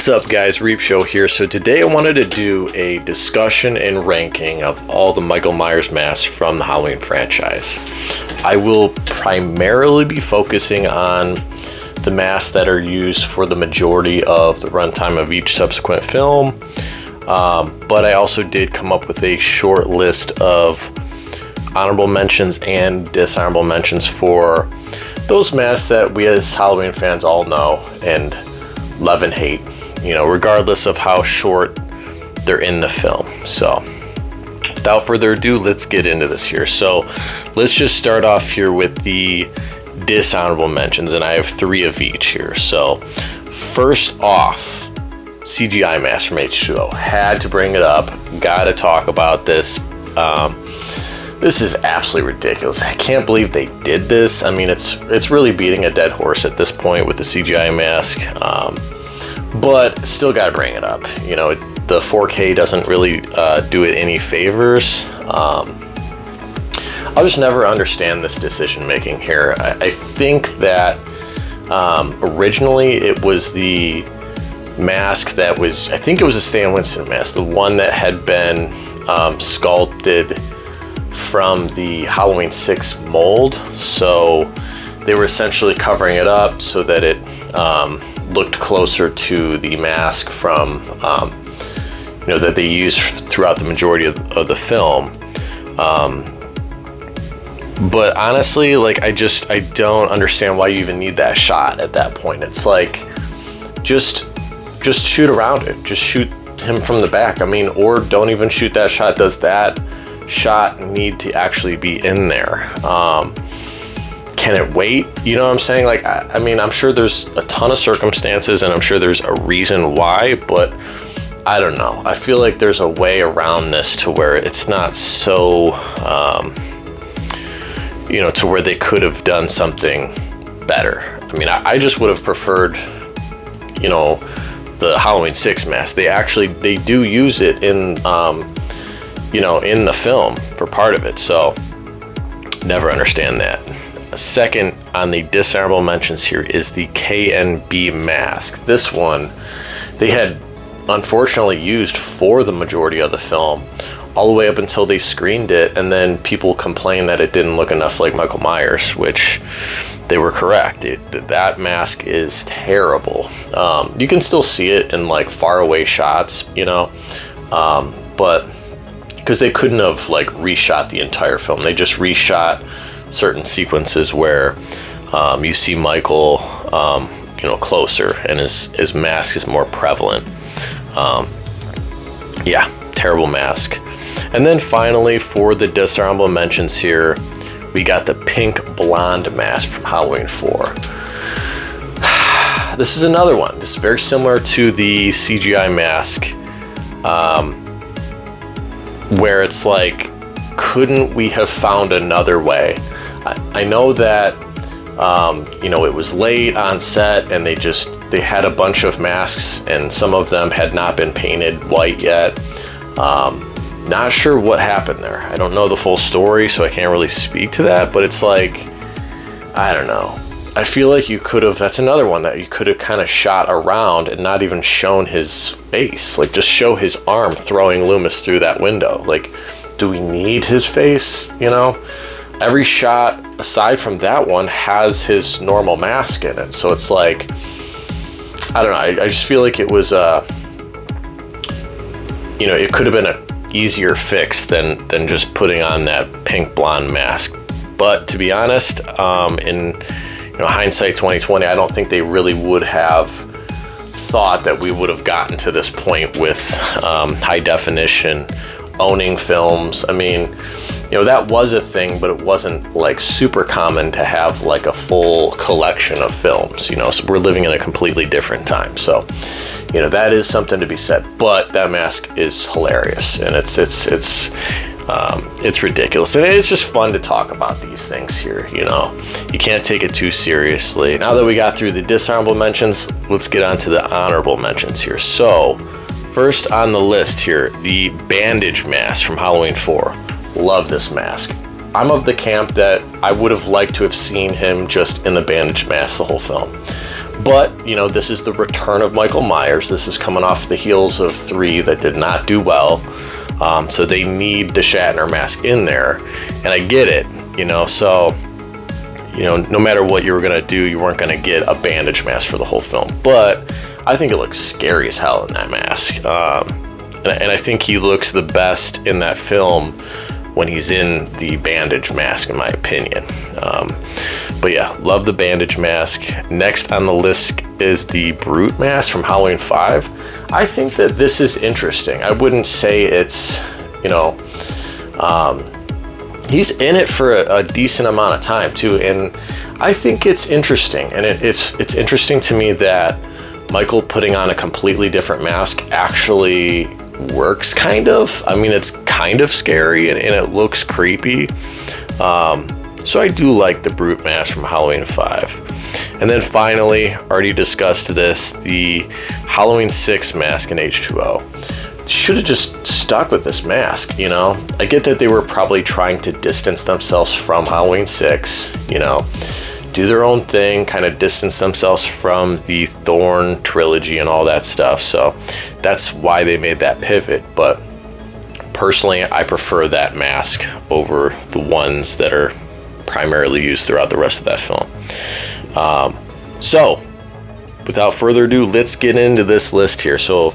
What's up, guys? Reap Show here. So today I wanted to do a discussion and ranking of all the Michael Myers masks from the Halloween franchise. I will primarily be focusing on the masks that are used for the majority of the runtime of each subsequent film, but I also did come up with a short list of honorable mentions and dishonorable mentions for those masks that we as Halloween fans all know and love and hate, regardless of how short they're in the film. So without further ado, let's get into this here. So let's just start off here with the dishonorable mentions, and I have 3 of each here. So first off, CGI mask from H2O. Had to bring it up. Gotta talk about this. This is absolutely ridiculous. I can't believe they did this. I mean, it's really beating a dead horse at this point with the CGI mask, but still got to bring it up. The 4K doesn't really do it any favors. I'll just never understand this decision making here. I think that originally it was the mask that was, I think it was a Stan Winston mask, the one that had been sculpted from the Halloween 6 mold. So they were essentially covering it up so that it looked closer to the mask from that they used throughout the majority of the film. But honestly, I don't understand why you even need that shot at that point. It's like, just shoot around it. Just shoot him from the back. I mean, or don't even shoot that shot. Does that shot need to actually be in there? Can it wait? You know what I'm saying? I mean, I'm sure there's a ton of circumstances and I'm sure there's a reason why, but I don't know. I feel like there's a way around this to where it's not so, to where they could have done something better. I mean, I just would have preferred, the Halloween 6 mask. They do use it in, in the film for part of it. So never understand that. Second on the dishonorable mentions here is the KNB mask. This one they had unfortunately used for the majority of the film, all the way up until they screened it, and then people complained that it didn't look enough like Michael Myers, which they were correct. That mask is terrible. You can still see it in far away shots, but because they couldn't have reshot the entire film. They just reshot certain sequences where you see Michael closer and his mask is more prevalent. Terrible mask. And then finally, for the dishonorable mentions here, we got the pink blonde mask from Halloween 4. This is another one. This is very similar to the CGI mask, where it's couldn't we have found another way? I know that it was late on set and they had a bunch of masks and some of them had not been painted white yet. Not sure what happened there. I don't know the full story, so I can't really speak to that, but it's I don't know. I feel like you could have, that's another one that you could have kind of shot around and not even shown his face. Just show his arm throwing Loomis through that window. Do we need his face? Every shot aside from that one has his normal mask in it. So it's I don't know. I just feel like it was, it could have been an easier fix than just putting on that pink blonde mask. But to be honest, in hindsight 2020, I don't think they really would have thought that we would have gotten to this point with high definition owning films. I mean, that was a thing, but it wasn't super common to have a full collection of films, so we're living in a completely different time. So, that is something to be said, but that mask is hilarious and it's ridiculous. And it's just fun to talk about these things here. You can't take it too seriously. Now that we got through the dishonorable mentions, let's get on to the honorable mentions here. So first on the list here, the bandage mask from Halloween 4. Love this mask. I'm of the camp that I would have liked to have seen him just in the bandage mask the whole film. But, you know, this is the return of Michael Myers. This is coming off the heels of 3 that did not do well. So they need the Shatner mask in there. And I get it, you know, so, you know, no matter what you were going to do, you weren't going to get a bandage mask for the whole film. But I think it looks scary as hell in that mask. And I think he looks the best in that film when he's in the bandage mask, in my opinion. But yeah, love the bandage mask. Next on the list is the Brute mask from Halloween 5. I think that this is interesting. I wouldn't say it's, you know, he's in it for a decent amount of time too, and I think it's interesting. And it's interesting to me that Michael putting on a completely different mask actually works, kind of. I mean, it's kind of scary and it looks creepy. So I do like the Brute mask from Halloween 5. And then finally, already discussed this, the Halloween 6 mask in H2O. Should have just stuck with this mask, you know? I get that they were probably trying to distance themselves from Halloween 6, you know, do their own thing, kind of distance themselves from the Thorn trilogy and all that stuff. So that's why they made that pivot. But personally, I prefer that mask over the ones that are primarily used throughout the rest of that film. So without further ado, let's get into this list here. So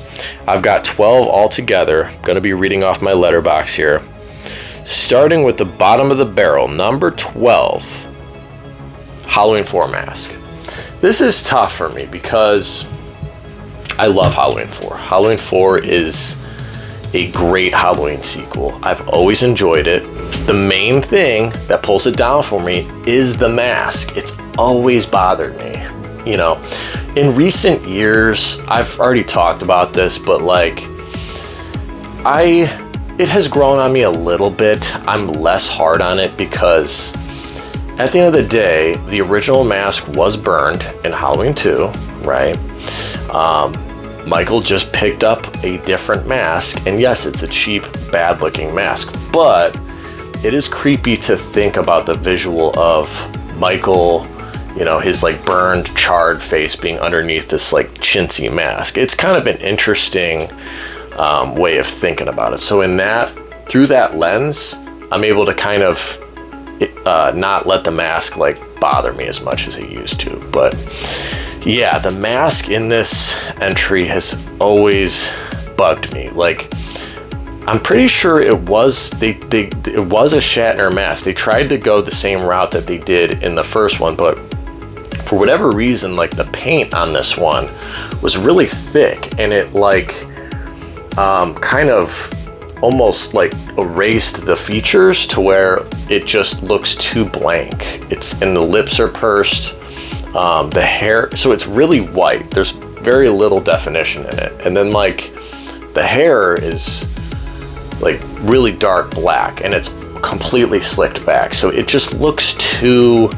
I've got 12 altogether. I'm going to be reading off my letterbox here. Starting with the bottom of the barrel, number 12. Halloween 4 mask. This is tough for me because I love Halloween 4. Halloween 4 is a great Halloween sequel. I've always enjoyed it. The main thing that pulls it down for me is the mask. It's always bothered me. You know, in recent years, I've already talked about this, but like, it has grown on me a little bit. I'm less hard on it because at the end of the day, the original mask was burned in Halloween 2, right? Michael just picked up a different mask, and yes, it's a cheap, bad-looking mask, but it is creepy to think about the visual of Michael, you know, his like burned, charred face being underneath this like chintzy mask. It's kind of an interesting way of thinking about it. So in that, through that lens, I'm able to kind of not let the mask like bother me as much as it used to. But yeah, the mask in this entry has always bugged me. Like, I'm pretty sure it was it was a Shatner mask. They tried to go the same route that they did in the first one, but for whatever reason, like the paint on this one was really thick, and it like kind of almost like erased the features to where it just looks too blank. And the lips are pursed, the hair, so it's really white. There's very little definition in it. And then like the hair is like really dark black and it's completely slicked back. So it just looks too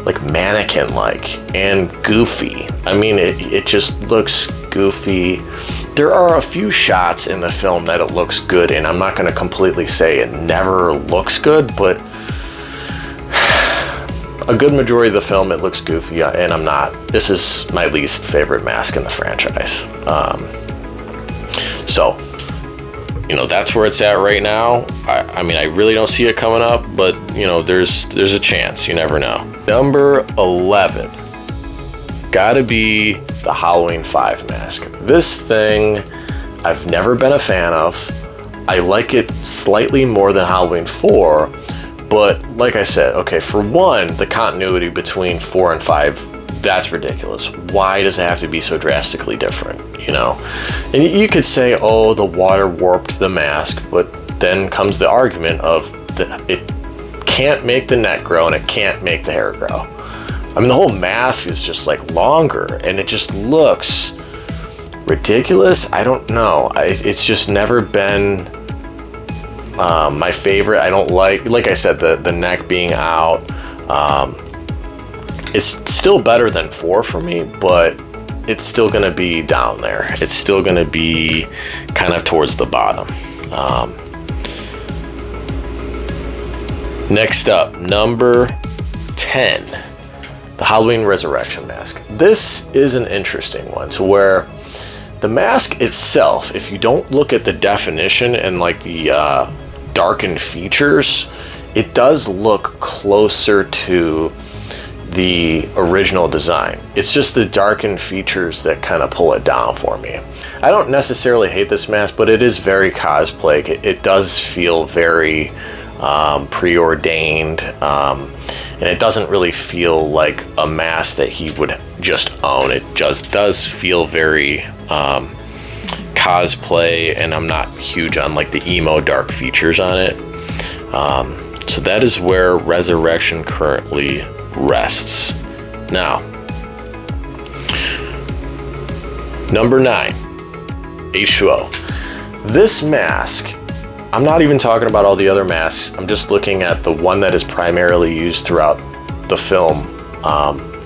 like mannequin-like and goofy. I mean, it just looks goofy. There are a few shots in the film that it looks good in. I'm not going to completely say it never looks good, but a good majority of the film, it looks goofy, and I'm not. This is my least favorite mask in the franchise. So, you know, that's where it's at right now. I mean, I really don't see it coming up, but, you know, there's a chance. You never know. Number 11. Gotta be the Halloween 5 mask. This thing, I've never been a fan of. I like it slightly more than Halloween 4, but like I said, okay, for one, the continuity between 4 and 5, that's ridiculous. Why does it have to be so drastically different, you know? And you could say, oh, the water warped the mask, but then comes the argument of it can't make the neck grow and it can't make the hair grow. I mean, the whole mask is just like longer and it just looks ridiculous. I don't know. It's just never been my favorite. I don't like I said, the neck being out. It's still better than 4 for me, but it's still going to be down there. It's still going to be kind of towards the bottom. Next up, number 10. the Halloween Resurrection mask. This is an interesting one, to where the mask itself, if you don't look at the definition and like the darkened features, it does look closer to the original design. It's just the darkened features that kind of pull it down for me. I don't necessarily hate this mask, but it is very cosplay. It does feel very preordained, and it doesn't really feel like a mask that he would just own. It just does feel very cosplay, and I'm not huge on like the emo dark features on it. So that is where Resurrection currently rests. Now, number 9, H2O. This mask, I'm not even talking about all the other masks. I'm just looking at the one that is primarily used throughout the film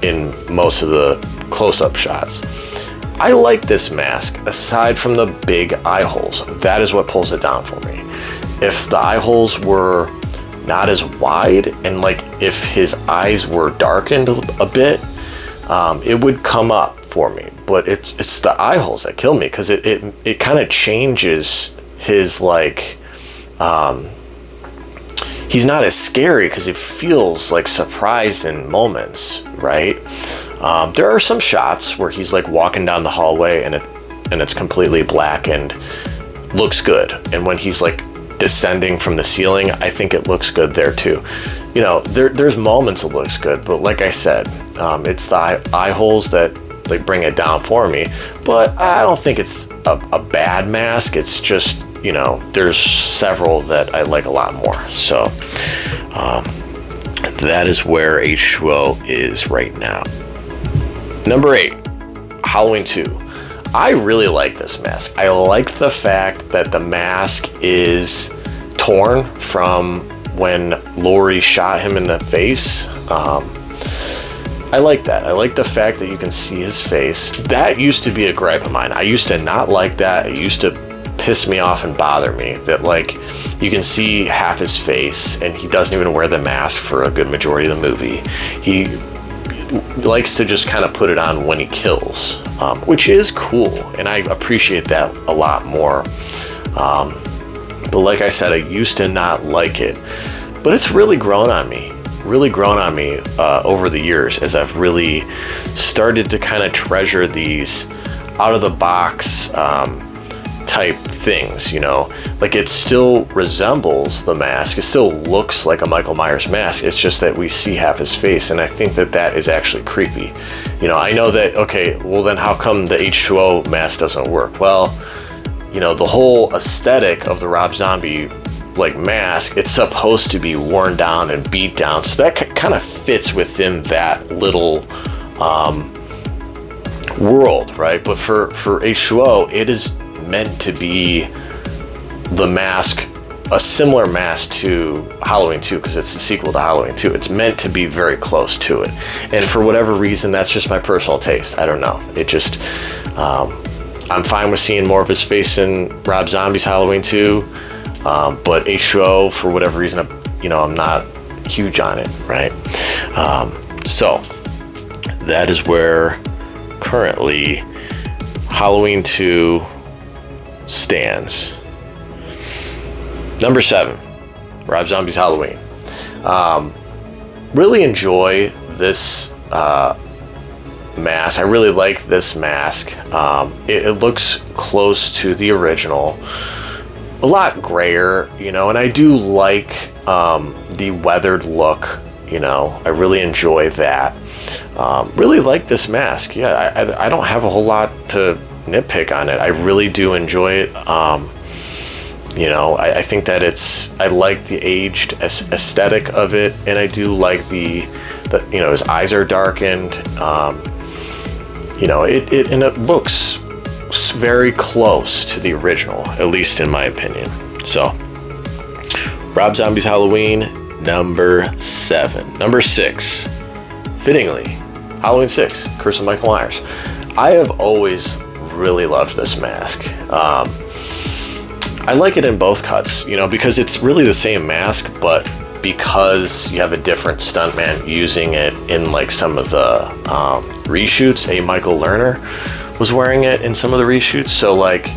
in most of the close-up shots. I like this mask aside from the big eye holes. That is what pulls it down for me. If the eye holes were not as wide, and like if his eyes were darkened a bit, it would come up for me. But it's the eye holes that kill me, because it kind of changes his like he's not as scary because it feels like surprised in moments, right? There are some shots where he's like walking down the hallway and it's completely black and looks good, and when he's like descending from the ceiling, I think it looks good there too. You know, there's moments it looks good, but like I said, it's the eye holes that like bring it down for me. But I don't think it's a bad mask. It's just, you know, there's several that I like a lot more. So that is where H2O is right now. Number 8, Halloween 2. I really like this mask. I like the fact that the mask is torn from when Laurie shot him in the face. I like that. I like the fact that you can see his face. That used to be a gripe of mine. I used to not like that. It used to piss me off and bother me that like you can see half his face and he doesn't even wear the mask for a good majority of the movie. He likes to just kind of put it on when he kills, which is cool, and I appreciate that a lot more. But like I said, I used to not like it, but it's really grown on me over the years as I've really started to kind of treasure these out of the box type things, you know, like it still resembles the mask. It still looks like a Michael Myers mask. It's just that we see half his face, and I think that is actually creepy. You know, I know that, okay, well then how come the H2O mask doesn't work? Well, you know, the whole aesthetic of the Rob Zombie like mask, it's supposed to be worn down and beat down, so that kind of fits within that little world, right? But for H2O, it is meant to be the mask, a similar mask to Halloween 2, because it's the sequel to Halloween 2. It's meant to be very close to it, and for whatever reason, that's just my personal taste. I don't know, it just I'm fine with seeing more of his face in Rob Zombie's Halloween 2, but H2O, for whatever reason, I'm not huge on it, right? So that is where currently Halloween 2 stands. Number 7, Rob Zombie's Halloween. Really enjoy this mask. I really like this mask. It looks close to the original, a lot grayer, you know, and I do like the weathered look. You know, I really enjoy that. Really like this mask. Yeah, I don't have a whole lot to nitpick on it. I really do enjoy it. You know, I think that I like the aged aesthetic of it, and I do like the you know, his eyes are darkened. You know, it looks very close to the original, at least in my opinion. So, Rob Zombie's Halloween, number 7. Number 6, fittingly, Halloween 6, Curse of Michael Myers. I have always really loved this mask. I like it in both cuts, you know, because it's really the same mask, but because you have a different stuntman using it in like some of the reshoots. Michael Lerner was wearing it in some of the reshoots, so like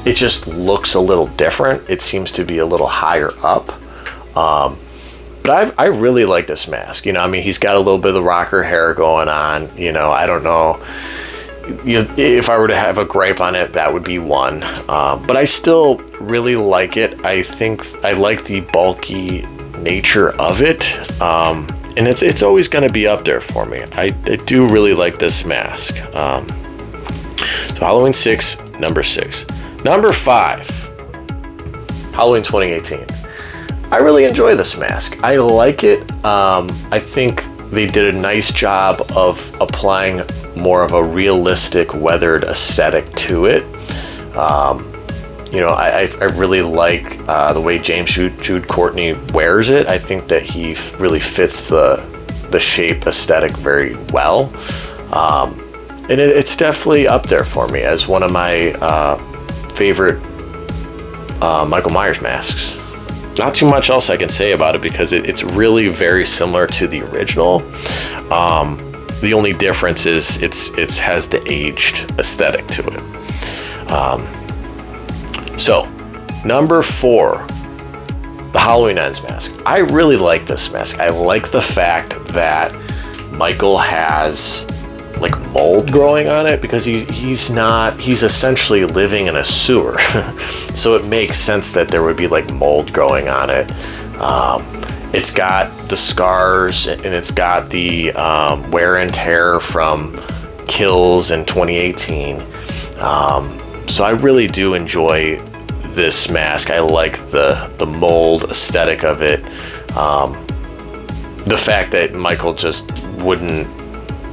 it just looks a little different. It seems to be a little higher up. But I really like this mask. You know, I mean, he's got a little bit of the rocker hair going on. You know, I don't know. You know, if I were to have a gripe on it, that would be one. But I still really like it. I think I like the bulky nature of it. And it's always going to be up there for me. I do really like this mask. So Halloween 6, number 6. Number 5, Halloween 2018. I really enjoy this mask. I like it. I think they did a nice job of applying more of a realistic weathered aesthetic to it. You know, I really like the way James Jude Courtney wears it. I think that he really fits the shape aesthetic very well. And it's definitely up there for me as one of my favorite Michael Myers masks. Not too much else I can say about it because it's really very similar to the original. The only difference is it has the aged aesthetic to it. So, number 4, the Halloween Ends mask. I really like this mask. I like the fact that Michael has like mold growing on it because he's essentially living in a sewer. So it makes sense that there would be like mold growing on it. It's got the scars and it's got the wear and tear from kills in 2018. So I really do enjoy this mask. I like the mold aesthetic of it. The fact that Michael just wouldn't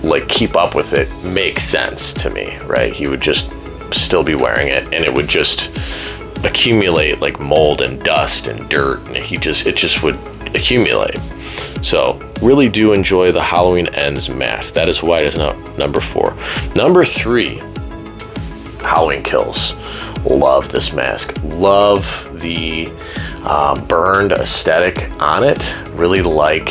like keep up with it makes sense to me, right? He would just still be wearing it and it would just accumulate like mold and dust and dirt, and it just would accumulate. So really do enjoy the Halloween Ends mask. That is why it is number 4. Number 3, Halloween Kills. Love this mask. Love the burned aesthetic on it. Really like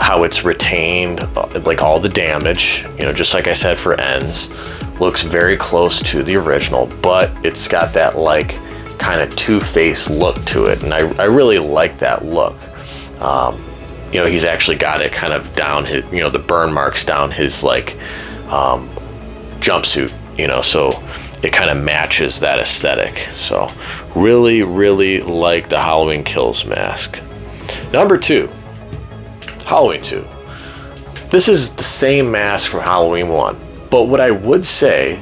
how it's retained like all the damage, you know, just like I said for Ends. Looks very close to the original, but it's got that like kind of two-faced look to it, and I really like that look. You know, he's actually got it kind of down his, you know, the burn marks down his like jumpsuit, you know, so it kind of matches that aesthetic. So really like the Halloween Kills mask. Number 2, Halloween 2. This is the same mask from Halloween 1, but what I would say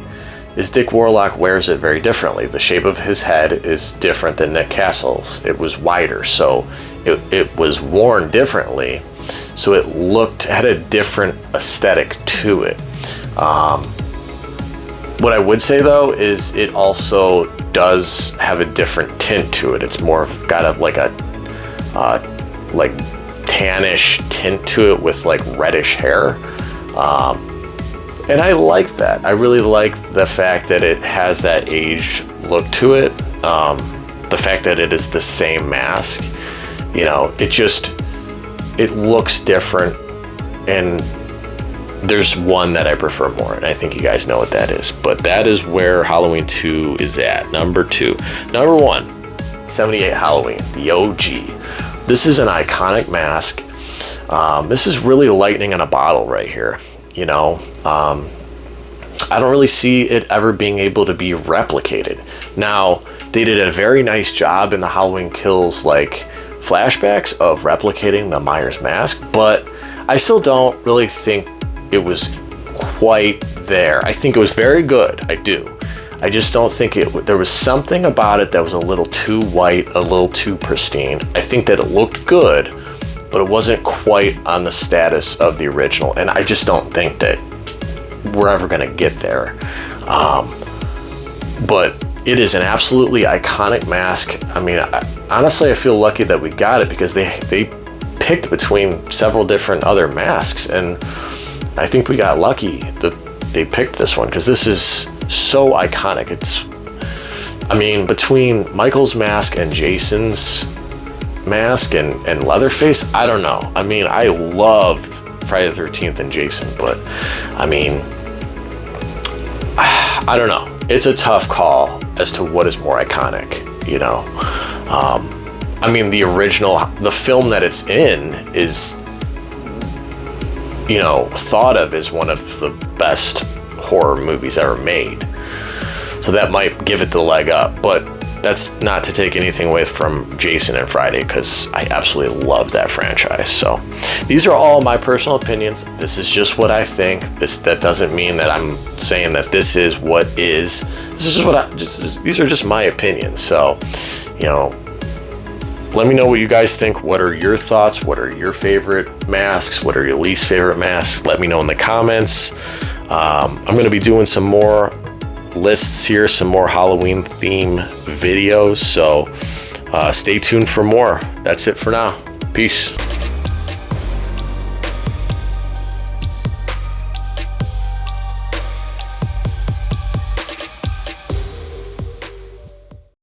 is Dick Warlock wears it very differently. The shape of his head is different than Nick Castle's. It was wider, so it was worn differently, so it had a different aesthetic to it. What I would say though is it also does have a different tint to it. It's more got a like tannish tint to it with like reddish hair. And I like that. I really like the fact that it has that aged look to it. The fact that it is the same mask, you know, it looks different, and there's one that I prefer more, and I think you guys know what that is. But that is where Halloween 2 is at, number 2. Number 1, 78 Halloween, the OG. This is an iconic mask. This is really lightning in a bottle right here, you know. I don't really see it ever being able to be replicated. Now, they did a very nice job in the Halloween Kills like flashbacks of replicating the Myers mask, but I still don't really think it was quite there. I think it was very good, I do. I just don't think there was something about it that was a little too white, a little too pristine. I think that it looked good, but it wasn't quite on the status of the original, and I just don't think that we're ever gonna get there. But it is an absolutely iconic mask. I mean, honestly, I feel lucky that we got it because they picked between several different other masks, and I think we got lucky that they picked this one because this is so iconic. I mean, between Michael's mask and Jason's mask and Leatherface, I don't know. I mean, I love Friday the 13th and Jason, but I mean, I don't know. It's a tough call as to what is more iconic, you know. I mean, the film that it's in is, you know, thought of as one of the best horror movies ever made. So that might give it the leg up, but that's not to take anything away from Jason and Friday, because I absolutely love that franchise. So these are all my personal opinions. This is just what I think. That doesn't mean that I'm saying that this is what is. This is just these are just my opinions. So, you know, let me know what you guys think. What are your thoughts? What are your favorite masks? What are your least favorite masks? Let me know in the comments. I'm going to be doing some more lists here, some more Halloween theme videos. So stay tuned for more. That's it for now. Peace.